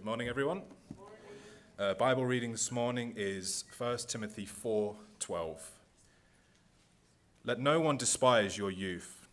Good morning, everyone. Bible reading this morning is 1 Timothy 4:12. Let no one despise your youth,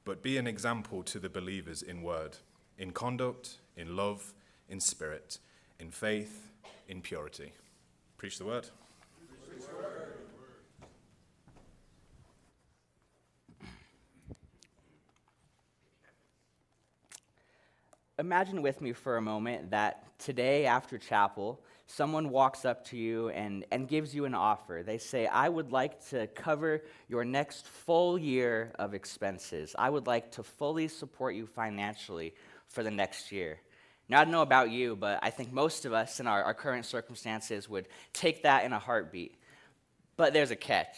but be an example to the believers in word, in conduct, in love, in spirit, in faith, in purity. Preach the word. Imagine with me for a moment that today after chapel, someone walks up to you and gives you an offer. They say, I would like to cover your next full year of expenses. I would like to fully support you financially for the next year. Now, I don't know about you, but I think most of us in our current circumstances would take that in a heartbeat. But there's a catch.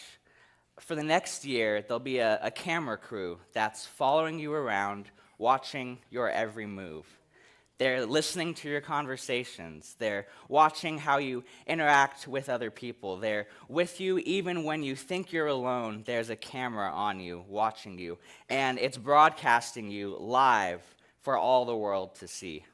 For the next year, there'll be a camera crew that's following you around, watching your every move. They're listening to your conversations. They're watching how you interact with other people. They're with you even when you think you're alone. There's a camera on you, watching you, and it's broadcasting you live for all the world to see.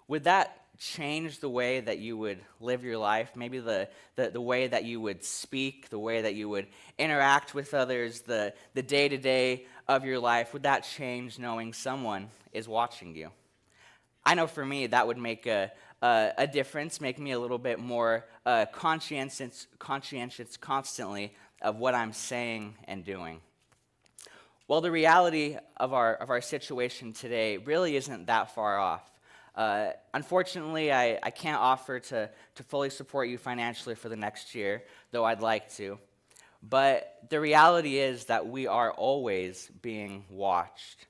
Would that change the way that you would live your life? Maybe the way that you would speak, the way that you would interact with others, the day-to-day of your life? Would that change knowing someone is watching you? I know for me that would make a difference, make me a little bit more conscientious constantly of what I'm saying and doing. Well, the reality of our situation today really isn't that far off. Unfortunately, I can't offer to fully support you financially for the next year, though I'd like to. But the reality is that we are always being watched.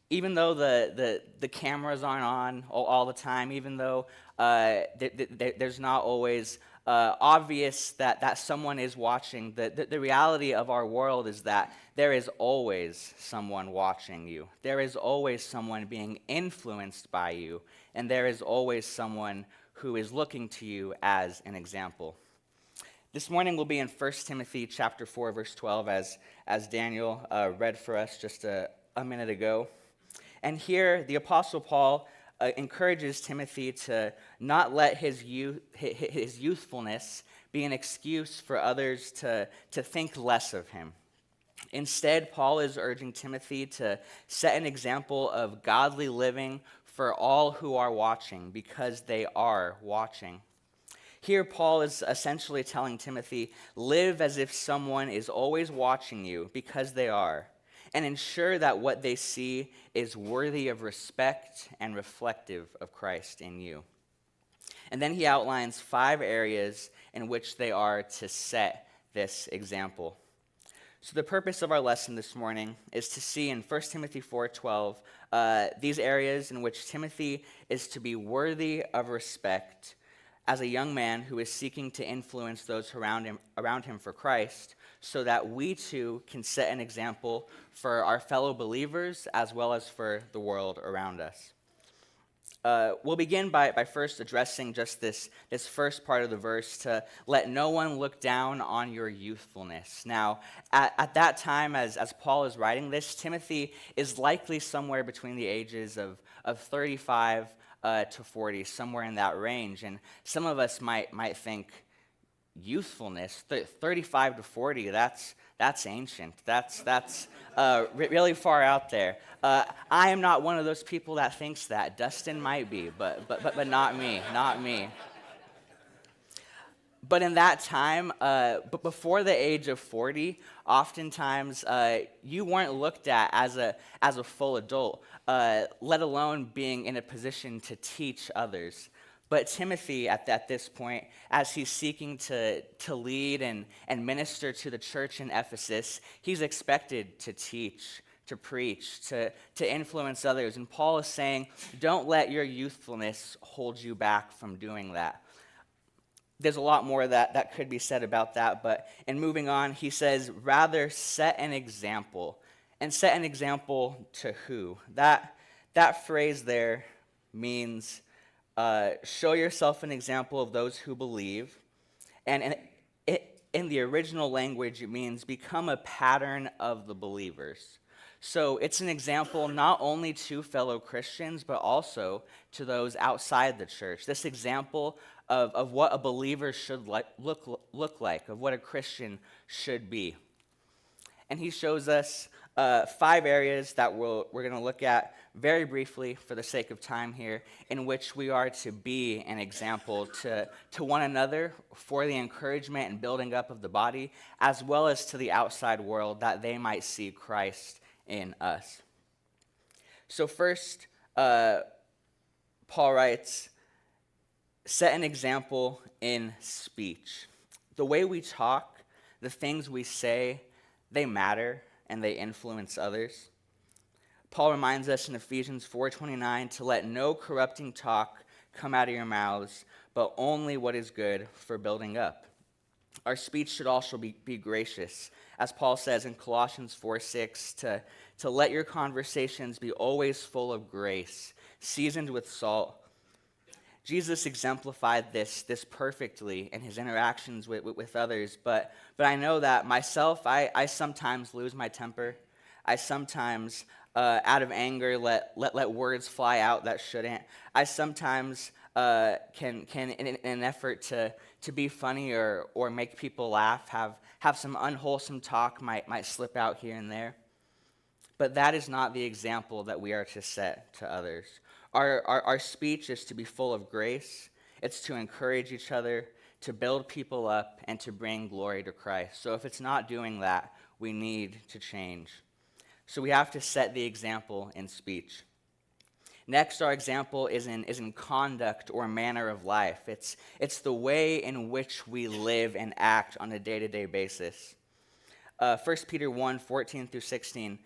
Even though the cameras aren't on all the time, even though there's not always obvious that someone is watching, the reality of our world is that there is always someone watching you. There is always someone being influenced by you, and there is always someone who is looking to you as an example. This morning we'll be in 1 Timothy chapter 4, verse 12, as Daniel read for us just a minute ago. And here, the Apostle Paul encourages Timothy to not let his youthfulness be an excuse for others to think less of him. Instead, Paul is urging Timothy to set an example of godly living for all who are watching, because they are watching. Here, Paul is essentially telling Timothy, live as if someone is always watching you, because they are, and ensure that what they see is worthy of respect and reflective of Christ in you. And then he outlines 5 areas in which they are to set this example. So the purpose of our lesson this morning is to see in 1 Timothy 4:12 these areas in which Timothy is to be worthy of respect as a young man who is seeking to influence those around him for Christ, so that we too can set an example for our fellow believers as well as for the world around us. We'll begin by first addressing just this first part of the verse, to let no one look down on your youthfulness. Now, at that time, as Paul is writing this, Timothy is likely somewhere between the ages of 35 to 40, somewhere in that range. And some of us might think, youthfulness, 35 to 40, that's ancient. That's really far out there. I am not one of those people that thinks that. Dustin might be, but not me, not me. But in that time, but before the age of 40, oftentimes you weren't looked at as a full adult, let alone being in a position to teach others. But Timothy, at this point, as he's seeking to lead and minister to the church in Ephesus, he's expected to teach, to preach, to influence others. And Paul is saying, don't let your youthfulness hold you back from doing that. There's a lot more that could be said about that, but in moving on, he says, rather set an example. And set an example to who? That phrase there means show yourself an example of those who believe. And in the original language, it means become a pattern of the believers. So it's an example not only to fellow Christians, but also to those outside the church. This example of what a believer should look like, of what a Christian should be. And he shows us 5 areas that we're going to look at very briefly for the sake of time here, in which we are to be an example to one another for the encouragement and building up of the body, as well as to the outside world, that they might see Christ in us. So first, Paul writes, set an example in speech. The way we talk, the things we say, they matter and they influence others. Paul reminds us in Ephesians 4:29 to let no corrupting talk come out of your mouths, but only what is good for building up. Our speech should also be gracious, as Paul says in Colossians 4:6, to let your conversations be always full of grace, seasoned with salt. Jesus exemplified this perfectly in his interactions with others, but I know that myself, I sometimes lose my temper. I sometimes, out of anger, let words fly out that shouldn't. I sometimes can in an effort to be funny or make people laugh, have some unwholesome talk might slip out here and there. But that is not the example that we are to set to others. Our speech is to be full of grace. It's to encourage each other, to build people up, and to bring glory to Christ. So if it's not doing that, we need to change. So we have to set the example in speech. Next, our example is in conduct or manner of life. It's the way in which we live and act on a day-to-day basis. 1 Peter 1:14-16,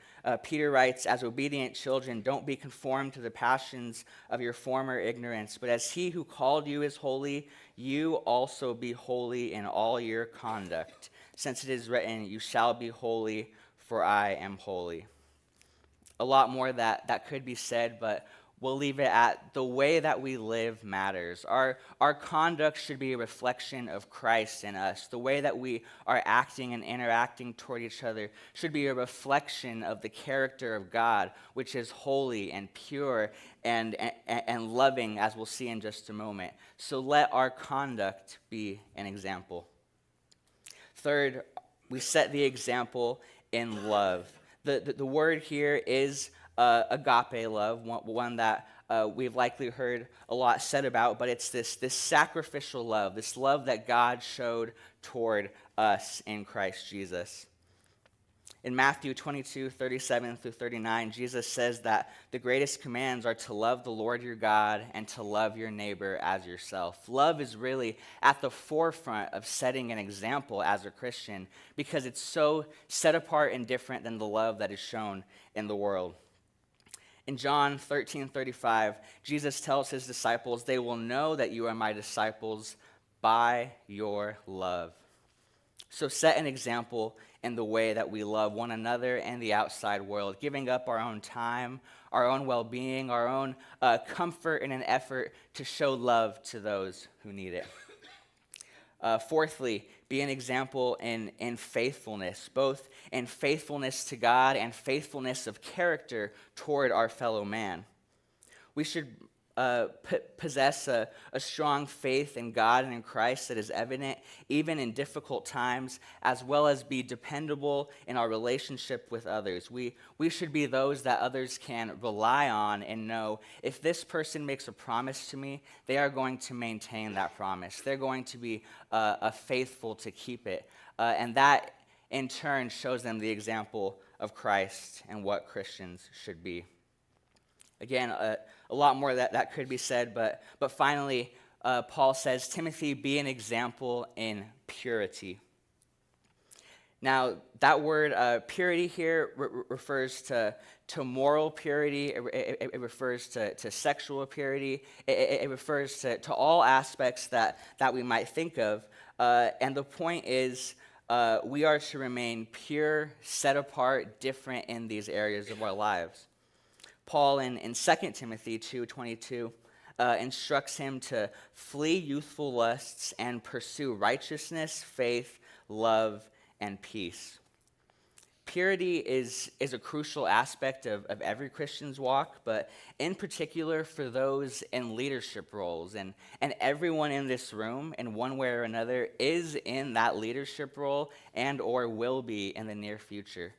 Peter writes, as obedient children, don't be conformed to the passions of your former ignorance, but as he who called you is holy, you also be holy in all your conduct, since it is written, you shall be holy, for I am holy. A lot more that could be said, but we'll leave it at the way that we live matters. Our conduct should be a reflection of Christ in us. The way that we are acting and interacting toward each other should be a reflection of the character of God, which is holy and pure and loving, as we'll see in just a moment. So let our conduct be an example. Third, we set the example in love. The word here is agape love, one that we've likely heard a lot said about, but it's this sacrificial love, this love that God showed toward us in Christ Jesus. In Matthew 22:37-39, Jesus says that the greatest commands are to love the Lord your God and to love your neighbor as yourself. Love is really at the forefront of setting an example as a Christian because it's so set apart and different than the love that is shown in the world. In John 13:35, Jesus tells his disciples, they will know that you are my disciples by your love. So set an example in the way that we love one another and the outside world, giving up our own time, our own well-being, our own comfort in an effort to show love to those who need it. Fourthly, be an example in faithfulness, both in faithfulness to God and faithfulness of character toward our fellow man. We should possess a strong faith in God and in Christ that is evident even in difficult times, as well as be dependable in our relationship with others. We should be those that others can rely on and know if this person makes a promise to me, they are going to maintain that promise. They're going to be faithful to keep it. And that, in turn, shows them the example of Christ and what Christians should be. Again, a lot more that could be said, but finally, Paul says, Timothy, be an example in purity. Now, that word purity here refers to moral purity. It refers to sexual purity. It refers to all aspects that we might think of. And the point is, we are to remain pure, set apart, different in these areas of our lives. Paul in 2 Timothy 2:22 instructs him to flee youthful lusts and pursue righteousness, faith, love, and peace. Purity is a crucial aspect of every Christian's walk, but in particular for those in leadership roles. And everyone in this room, in one way or another, is in that leadership role and or will be in the near future.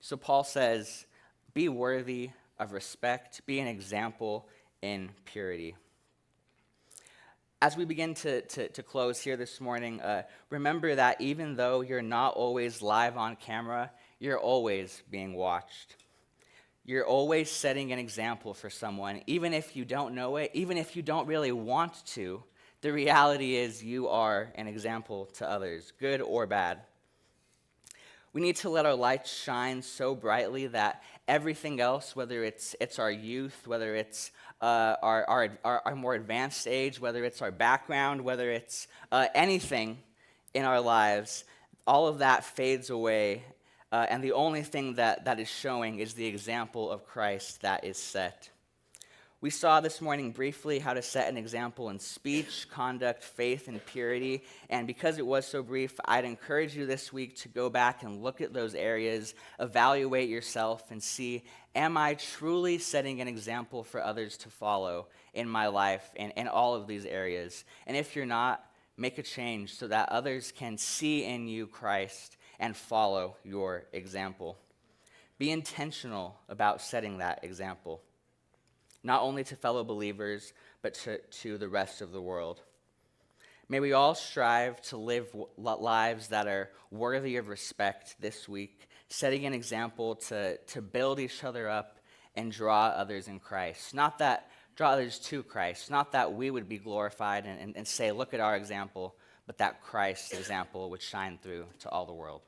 So Paul says, be worthy of respect, be an example in purity. As we begin to close here this morning, remember that even though you're not always live on camera, you're always being watched. You're always setting an example for someone, even if you don't know it, even if you don't really want to. The reality is you are an example to others, good or bad. We need to let our light shine so brightly that everything else, whether it's our youth, whether it's our more advanced age, whether it's our background, whether it's anything in our lives, all of that fades away. And the only thing that is showing is the example of Christ that is set. We saw this morning briefly how to set an example in speech, conduct, faith, and purity. And because it was so brief, I'd encourage you this week to go back and look at those areas, evaluate yourself, and see, am I truly setting an example for others to follow in my life and in all of these areas? And if you're not, make a change so that others can see in you Christ and follow your example. Be intentional about setting that example, not only to fellow believers, but to the rest of the world. May we all strive to live lives that are worthy of respect this week, setting an example to build each other up and draw others in Christ. Draw others to Christ, not that we would be glorified and say, look at our example, but that Christ's example would shine through to all the world.